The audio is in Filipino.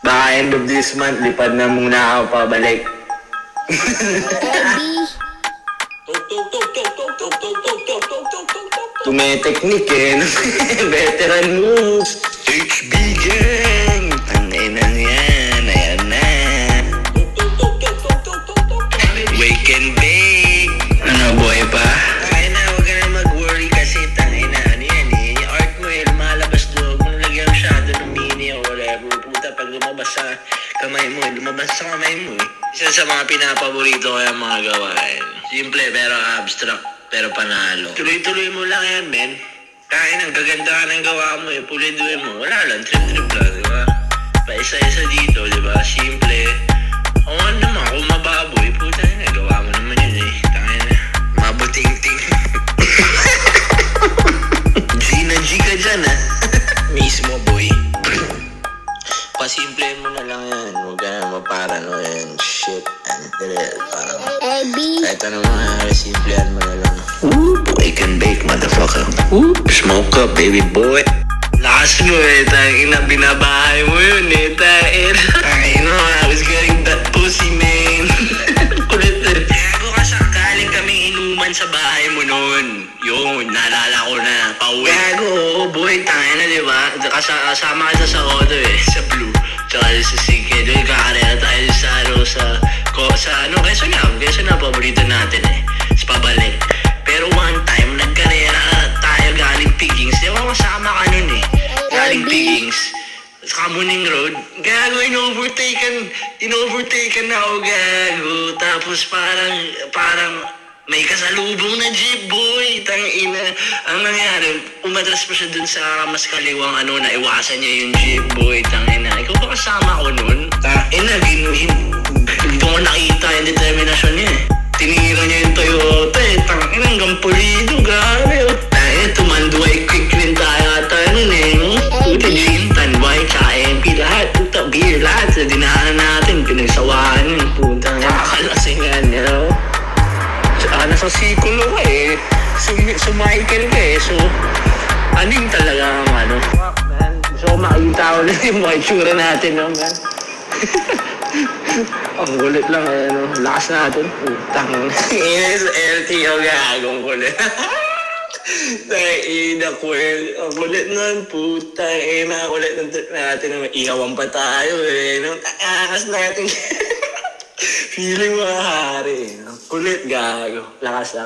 Baka end of this month, lipad na muna ako pabalik. Eddie. Tumeteknik eh. Veteran moves. HB gang. Tangin na yan. Ayan na. Wake and bake. Ano, buhay pa? Ay na, huwag ka na mag-worry kasi tangin na. Ano yan eh. Yung art mo eh, lumalabas doon. Kung lagyan mo shadow ng mini o whatever. Puta, pag lumabas sa kamay mo, lumabas sa kamay mo eh. Isa sa mga pinapaborito ko yung mga gawain. Simple pero abstract. Pero panalo. Tuloy-tuloy mo lang yan, men. Kain ang gaganda ka ng gawa mo eh. Puliduin mo. Wala lang. Trip-trip lang, di ba? Paisa-isa dito, di ba? Simple. O ano naman, kung mababoy, puta na, gawa mo naman yun eh. Tangin na. Mabuting-ting. G na G ka dyan, ha? Mismo, boy. Pasimple mo na lang yan. Huwag ka na maparanoid. Shit. Parang... Eddie. Kahit ano mga simplihan mo na lang. Wake and bake, motherfucker. Smoke up, baby boy. Lakas mo eh, tangina, binabahay mo yun eh, tangina. Tangina, I was getting that pussy, man. Kulit na. Gago ka sakaling kaming inuman sa bahay mo noon. Yun, naalala ko na, pauwi. Gago, oo, boy, tangina, di ba? Kasama ka sa Odo eh, sa Blue. Tsaka sa Sige, doon kakarera tayo sa Quezon na, paborito natin eh. Sa pabalik. Pero one time, nagkarera tayo galing Piggings. Di ba kasama ka nun eh? Galing Piggings. Sa Kamuning Road. Gago, in-overtaken na ako, gago. Tapos parang may kasalubong na jeep, boy. Tangina. Ang nangyari, umatras pa siya dun sa mas kaliwang naiwasan niya yung jeep, boy. Tangina. Ikaw ba kasama ko nun? Tangina, hindi ko nakita yung determinasyon niya eh. Tinira niya yung Toyota eh. Tangina, hanggang pulido, gabi. Tangina, tumanduay quick rin tayo ata nun eh. Puta, gin, tanway, tsaka MP, lahat. Puta, beer, lahat. Sa dinahanan natin, pinagsawaan yun. Puta, nakakalasingan, you know? Tsaka nasa sikulo ka eh. Sumichael ka eh. So, aning talaga ang ano. Man, gusto ko makita ulit yung mga itsura natin, no, man? Ang kulit lang, lakas natin. Putang. Inis, LTO, gagong kulit. Taina, ang kulit nun, putang ina, kulit ng trip natin. Iyawan pa tayo eh. Takas natin. Feeling mga hari. Kulit, gago. Lakas.